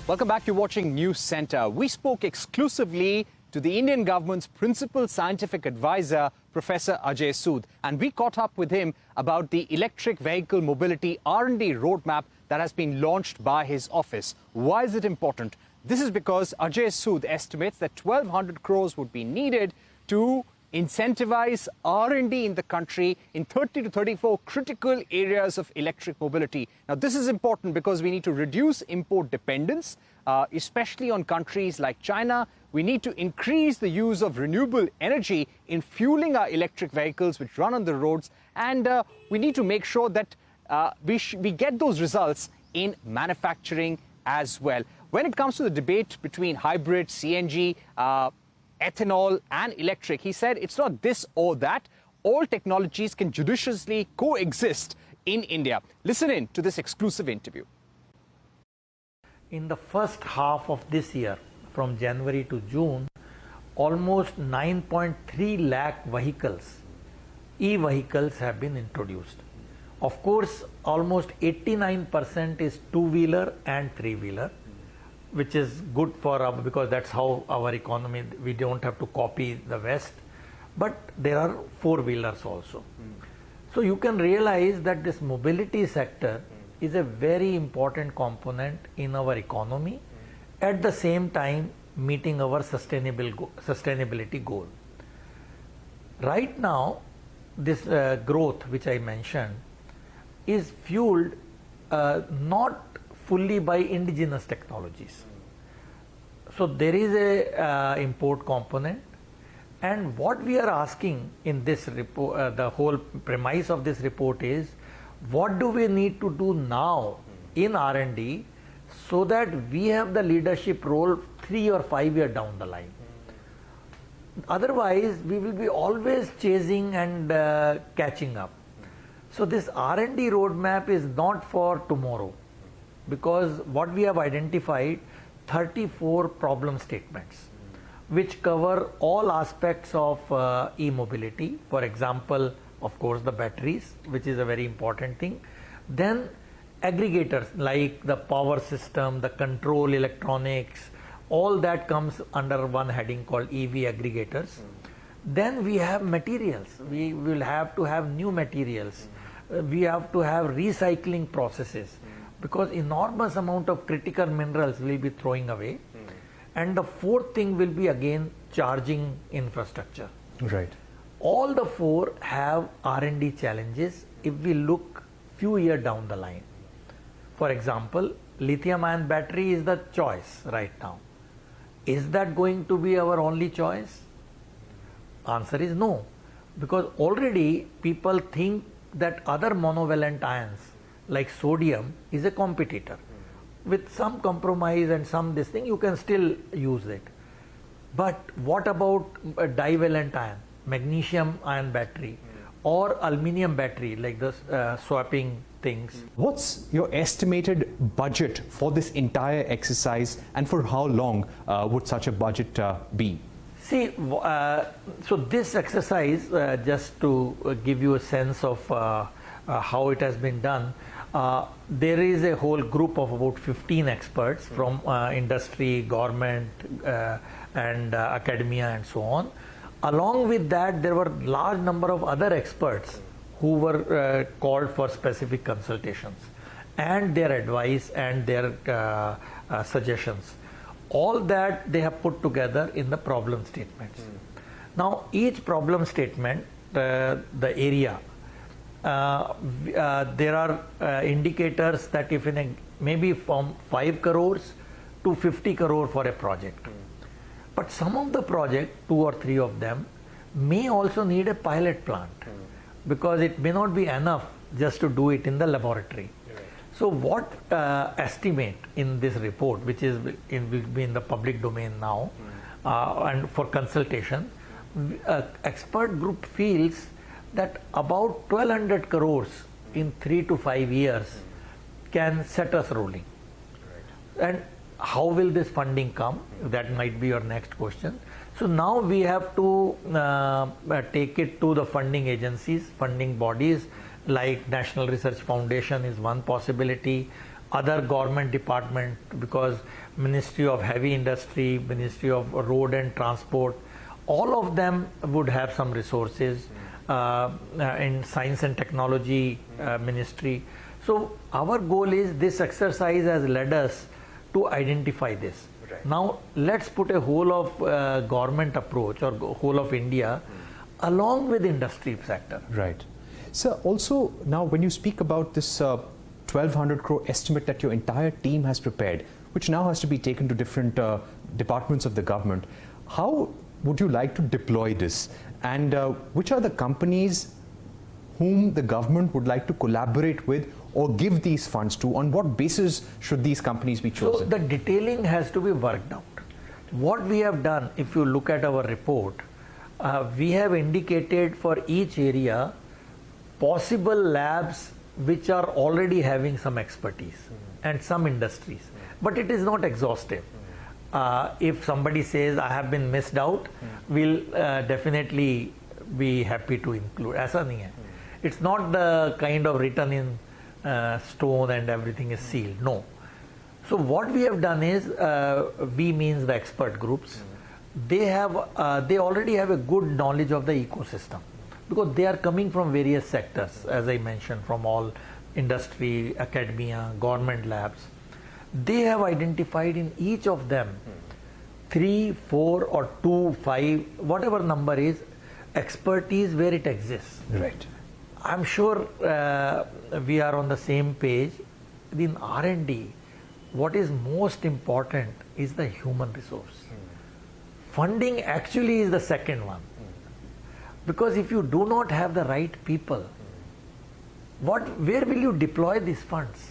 Welcome back. You're watching NewsCentre. We spoke exclusively to the Indian government's principal scientific advisor, Professor Ajay Sood, and we caught up with him about the electric vehicle mobility R&D roadmap that has been launched by his office. Why is it important? This is because Ajay Sood estimates that 1,200 crores would be needed to incentivize R&D in the country in 30 to 34 critical areas of electric mobility. Now, this is important because we need to reduce import dependence, especially on countries like China. We need to increase the use of renewable energy in fueling our electric vehicles which run on the roads, and we need to make sure that we get those results in manufacturing as well. When it comes to the debate between hybrid, CNG, ethanol and electric, he said it's not this or that. All technologies can judiciously coexist in India. Listen in to this exclusive interview. In the first half of this year, from January to June, almost 9.3 lakh vehicles, e-vehicles have been introduced. Of course, almost 89% is two-wheeler and three-wheeler, which is good for our, because that's how our economy, we don't have to copy the West, but there are four-wheelers also. So you can realize that this mobility sector is a very important component in our economy, at the same time meeting our sustainability goal. Right now, this growth which I mentioned is fueled not fully by indigenous technologies. So there is a import component, and what we are asking in this report, the whole premise of this report is, what do we need to do now in R&D so that we have the leadership role 3 or 5 years down the line. Otherwise, we will be always chasing and catching up. So this R&D roadmap is not for tomorrow, because what we have identified 34 problem statements which cover all aspects of e-mobility. For example, of course, the batteries, which is a very important thing. Then aggregators like the power system, the control electronics, all that comes under one heading called EV aggregators. Then we have materials. We will have to have new materials. We have to have recycling processes, because enormous amount of critical minerals will be throwing away. And the fourth thing will be again charging infrastructure. Right. All the four have R&D challenges if we look few years down the line. For example, lithium-ion battery is the choice right now. Is that going to be our only choice? Answer is no, because already people think that other monovalent ions like sodium is a competitor. With some compromise and some this thing, you can still use it. But what about a divalent ion, magnesium ion battery, or aluminium battery, like the swapping things? What's your estimated budget for this entire exercise, and for how long would such a budget be? See, so this exercise, just to give you a sense of how it has been done, there is a whole group of about 15 experts from industry, government, and academia and so on. Along with that, there were large number of other experts who were called for specific consultations and their advice and their suggestions. All that they have put together in the problem statements. Now, each problem statement, the area, there are indicators that if in a, maybe from 5 crores to 50 crore for a project. But some of the project, 2 or 3 of them, may also need a pilot plant, because it may not be enough just to do it in the laboratory. So what estimate in this report, which is will be in the public domain now, and for consultation, expert group feels that about 1,200 crores in 3 to 5 years can set us rolling. And how will this funding come? That might be your next question. So now we have to take it to the funding agencies, funding bodies, like National Research Foundation is one possibility. other government department, because Ministry of Heavy Industry, Ministry of Road and Transport, all of them would have some resources in Science and Technology Ministry. So our goal is, this exercise has led us to identify this. Right. Now let's put a whole of government approach, or whole of India, along with industry sector. Right. So also now when you speak about this 1,200 crore estimate that your entire team has prepared, which now has to be taken to different departments of the government, how would you like to deploy this? And which are the companies whom the government would like to collaborate with or give these funds to? On what basis should these companies be chosen? So the detailing has to be worked out. What we have done, if you look at our report, we have indicated for each area possible labs which are already having some expertise and some industries, but it is not exhaustive. If somebody says I have been missed out, we'll definitely be happy to include. ऐसा नहीं है. It's not the kind of written in stone and everything is sealed. No. So what we have done is, we means the expert groups. They already have a good knowledge of the ecosystem, because they are coming from various sectors, as I mentioned, from all industry, academia, government labs. They have identified in each of them 3, 4 or 2, 5, whatever number is, expertise where it exists. Right. I'm sure we are on the same page. In R&D, what is most important is the human resource. Funding actually is the second one. Because if you do not have the right people, where will you deploy these funds?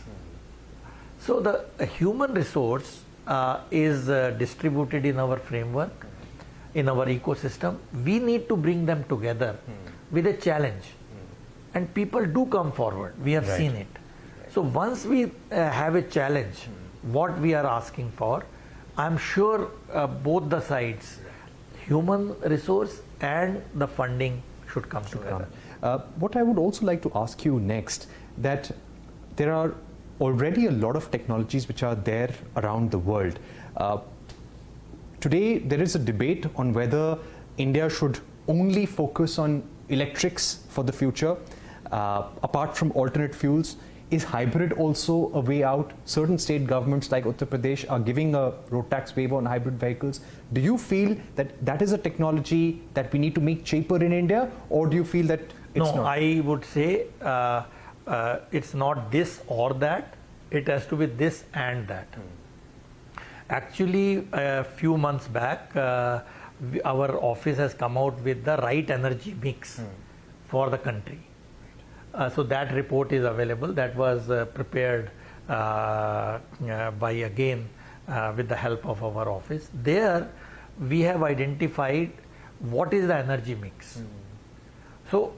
So the human resource is distributed in our framework, in our ecosystem. We need to bring them together with a challenge. And people do come forward. We have seen it. So once we have a challenge, what we are asking for, I'm sure both the sides, human resource and the funding, should come together. What I would also like to ask you next, that there are already a lot of technologies which are there around the world. Today there is a debate on whether India should only focus on electrics for the future, apart from alternate fuels. Is hybrid also a way out? Certain state governments like Uttar Pradesh are giving a road tax waiver on hybrid vehicles. Do you feel that that is a technology that we need to make cheaper in India, or do you feel that it's not? No, I would say it's not this or that. It has to be this and that. Actually, a few months back, our office has come out with the right energy mix for the country. So that report is available. That was prepared by, again, with the help of our office. There we have identified what is the energy mix. So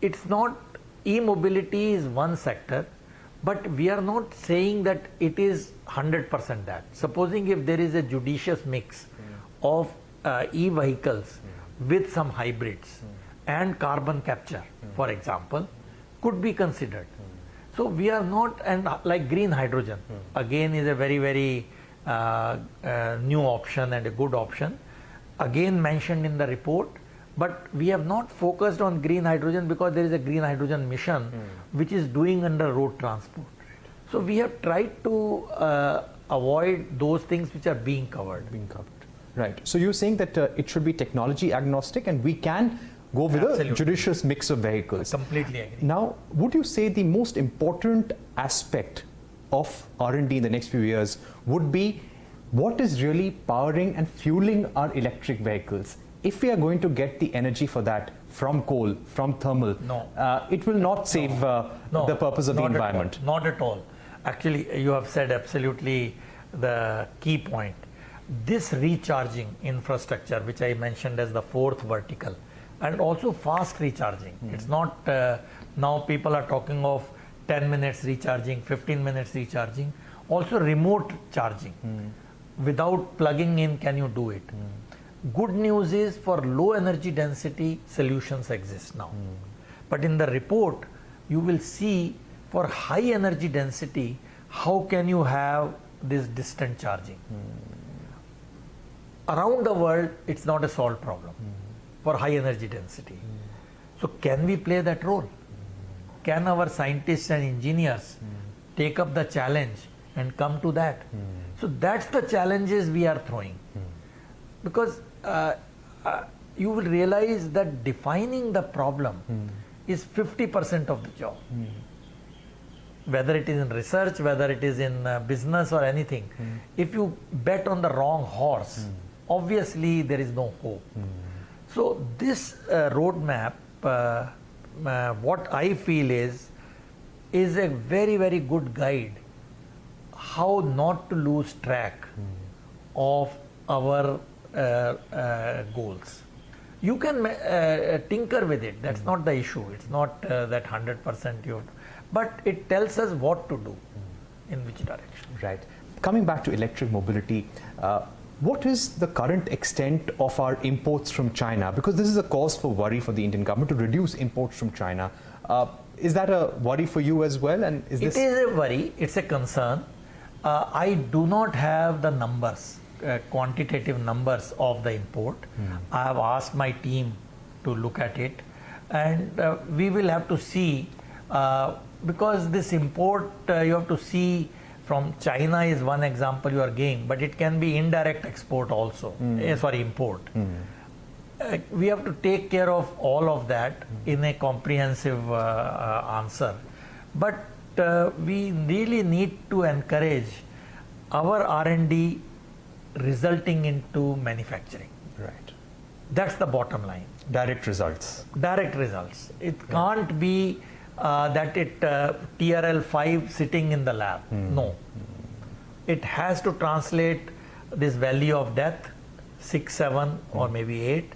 it's not, e-mobility is one sector, but we are not saying that it is 100% that. Supposing if there is a judicious mix of e-vehicles with some hybrids and carbon capture, for example, could be considered. So we are not, and like green hydrogen, again is a very, very new option and a good option, again mentioned in the report. But we have not focused on green hydrogen because there is a green hydrogen mission which is doing under road transport. So we have tried to avoid those things which are being covered. Right. So you're saying that it should be technology agnostic, and we can go with a judicious mix of vehicles. I completely agree. Now, would you say the most important aspect of R&D in the next few years would be what is really powering and fueling our electric vehicles? If we are going to get the energy for that from coal, from thermal, it will not save the purpose of the environment. Not at all. Actually, you have said absolutely the key point. This recharging infrastructure, which I mentioned as the fourth vertical, and also fast recharging. It's not, now people are talking of 10 minutes recharging, 15 minutes recharging, also remote charging. Without plugging in, can you do it? Good news is, for low energy density, solutions exist now. But in the report, you will see for high energy density, how can you have this distant charging? Around the world, it's not a solved problem for high energy density. So can we play that role? Can our scientists and engineers take up the challenge and come to that? So that's the challenges we are throwing. Because you will realize that defining the problem is 50% of the job. Whether it is in research, whether it is in business or anything, if you bet on the wrong horse, obviously there is no hope. So this roadmap, what I feel is a very, very good guide how not to lose track of our goals. You can tinker with it, that's not the issue. It's not that 100% you, but it tells us what to do, in which direction. Right. Coming back to electric mobility, what is the current extent of our imports from China? Because this is a cause for worry for the Indian government to reduce imports from China. Is that a worry for you as well? And is this? It is a worry, it's a concern. I do not have the numbers, quantitative numbers of the import. I have asked my team to look at it, and we will have to see, because this import, you have to see from China is one example you are giving, but it can be indirect export also, import. We have to take care of all of that in a comprehensive answer. But we really need to encourage our R&D resulting into manufacturing. Right. That's the bottom line. Direct results. Direct results. It can't be that it TRL 5 sitting in the lab. No. It has to translate this value of death, 6, 7 or maybe 8,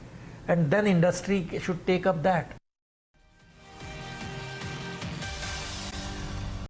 and then industry should take up that.